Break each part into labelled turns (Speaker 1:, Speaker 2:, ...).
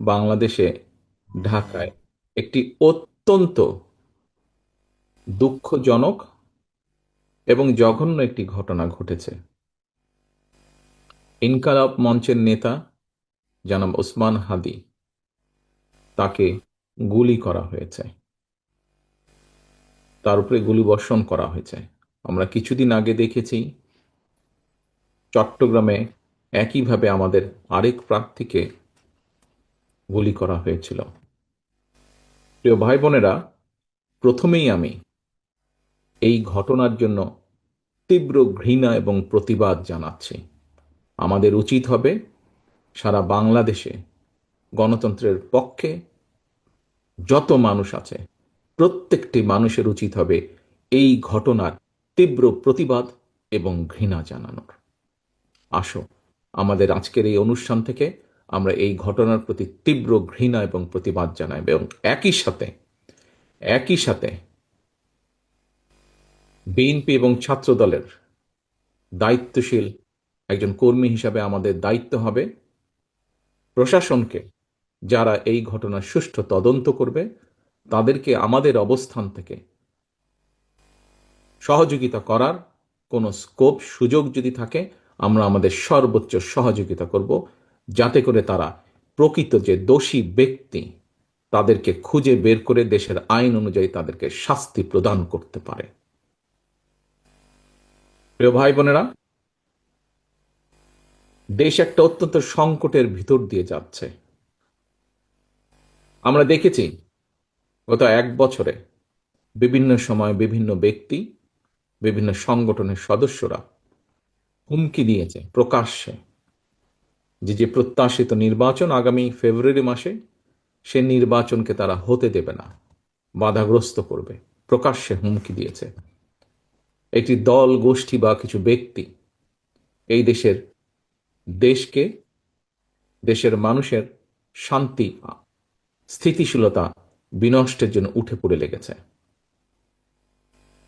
Speaker 1: বাংলাদেশে ঢাকায় একটি অত্যন্ত দুঃখজনক এবং জঘন্য একটি ঘটনা ঘটেছে। ইনকালাব মঞ্চের নেতা জনাব ওসমান হাদি, তাকে গুলি করা হয়েছে, তার উপরে গুলিবর্ষণ করা হয়েছে। আমরা কিছুদিন আগে দেখেছি চট্টগ্রামে একইভাবে আমাদের আরেক প্রার্থীকে গুলি করা হয়েছিল। প্রিয় ভাই বোনেরা, প্রথমেই আমি এই ঘটনার জন্য তীব্র ঘৃণা এবং প্রতিবাদ জানাচ্ছি। আমাদের উচিত হবে সারা বাংলাদেশে গণতন্ত্রের পক্ষে যত মানুষ আছে প্রত্যেকটি মানুষের উচিত হবে এই ঘটনার তীব্র প্রতিবাদ এবং ঘৃণা জানানোর। আসো, আমাদের আজকের এই অনুষ্ঠান থেকে আমরা এই ঘটনার প্রতি তীব্র ঘৃণা এবং প্রতিবাদ জানাই এবং একই সাথে বিএনপি এবং ছাত্র দলের দায়িত্বশীল একজন কর্মী হিসাবে আমাদের দায়িত্ব হবে প্রশাসনকে, যারা এই ঘটনার সুষ্ঠু তদন্ত করবে, তাদেরকে আমাদের অবস্থান থেকে সহযোগিতা করার কোনো স্কোপ সুযোগ যদি থাকে আমরা আমাদের সর্বোচ্চ সহযোগিতা করব, যাতে করে তারা প্রকৃত যে দোষী ব্যক্তি তাদেরকে খুঁজে বের করে দেশের আইন অনুযায়ী তাদেরকে শাস্তি প্রদান করতে পারে। প্রিয় ভাই বোনেরা, দেশ একটা অত্যন্ত সংকটের ভিতর দিয়ে যাচ্ছে। আমরা দেখেছি গত এক বছরে বিভিন্ন সময় বিভিন্ন ব্যক্তি, বিভিন্ন সংগঠনের সদস্যরা হুমকি দিয়েছে প্রকাশ্যে যে প্রত্যাশিত নির্বাচন আগামী ফেব্রুয়ারি মাসে, সে নির্বাচনকে তারা হতে দেবে না, বাধাগ্রস্ত করবে। প্রকাশ্যে হুমকি দিয়েছে একটি দল, গোষ্ঠী বা কিছু ব্যক্তি এই দেশকে, দেশের মানুষের শান্তি, স্থিতিশীলতা বিনষ্টের জন্য উঠে পড়ে লেগেছে।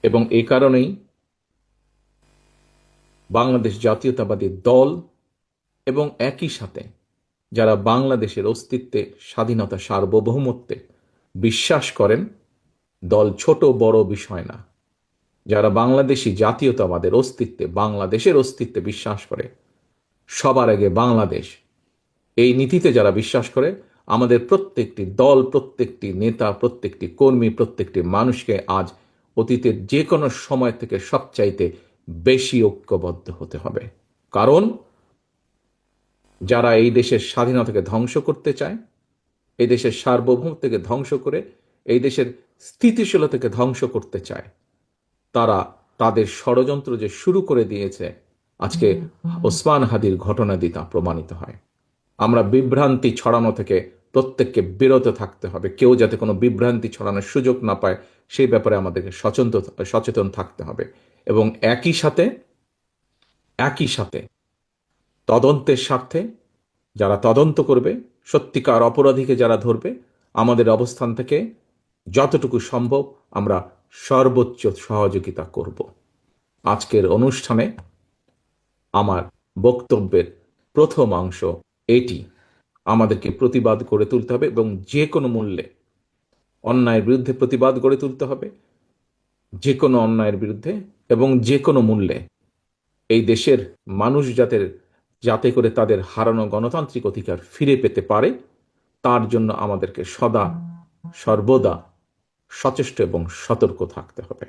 Speaker 1: এবং এই কারণেই বাংলাদেশ জাতীয়তাবাদী দল এবং একই সাথে যারা বাংলাদেশের অস্তিত্বে, স্বাধীনতা, সার্বভৌমত্বে বিশ্বাস করেন, দল ছোট বড় বিষয় না, যারা বাংলাদেশি জাতীয়তাবাদের অস্তিত্বে, বাংলাদেশের অস্তিত্বে বিশ্বাস করে, সবার আগে বাংলাদেশ, এই নীতিতে যারা বিশ্বাস করে, আমাদের প্রত্যেকটি দল, প্রত্যেকটি নেতা, প্রত্যেকটি কর্মী, প্রত্যেকটি মানুষকে আজ অতীতের যে কোনো সময় থেকে সবচাইতে বেশি ঐক্যবদ্ধ হতে হবে। কারণ যারা এই দেশের স্বাধীনতাকে ধ্বংস করতে চায়, এই দেশের সার্বভৌমত্বকে ধ্বংস করে এই দেশের স্থিতিশীলতাকে ধ্বংস করতে চায়, তারা তাদের ষড়যন্ত্র যে শুরু করে দিয়েছে, আজকে ওসমান হাদির ঘটনা দিয়ে তা প্রমাণিত হয়। আমরা বিভ্রান্তি ছড়ানো থেকে প্রত্যেককে বিরত থাকতে হবে। কেউ যাতে কোনো বিভ্রান্তি ছড়ানোর সুযোগ না পায় সেই ব্যাপারে আমাদেরকে সচেতন থাকতে হবে। এবং একই সাথে তদন্তের স্বার্থে যারা তদন্ত করবে, সত্যিকার অপরাধীকে যারা ধরবে, আমাদের অবস্থান থেকে যতটুকু সম্ভব আমরা সর্বোচ্চ সহযোগিতা করব। আজকের অনুষ্ঠানে আমার বক্তব্যের প্রথম অংশ এটি, আমাদেরকে প্রতিবাদ গড়ে তুলতে হবে এবং যে কোনো মূল্যে অন্যায়ের বিরুদ্ধে প্রতিবাদ গড়ে তুলতে হবে, যে কোনো অন্যায়ের বিরুদ্ধে এবং যে কোনো মূল্যে এই দেশের মানুষ যাতে করে তাদের হারানো গণতান্ত্রিক অধিকার ফিরে পেতে পারে, তার জন্য আমাদেরকে সর্বদা সচেষ্ট এবং সতর্ক থাকতে হবে।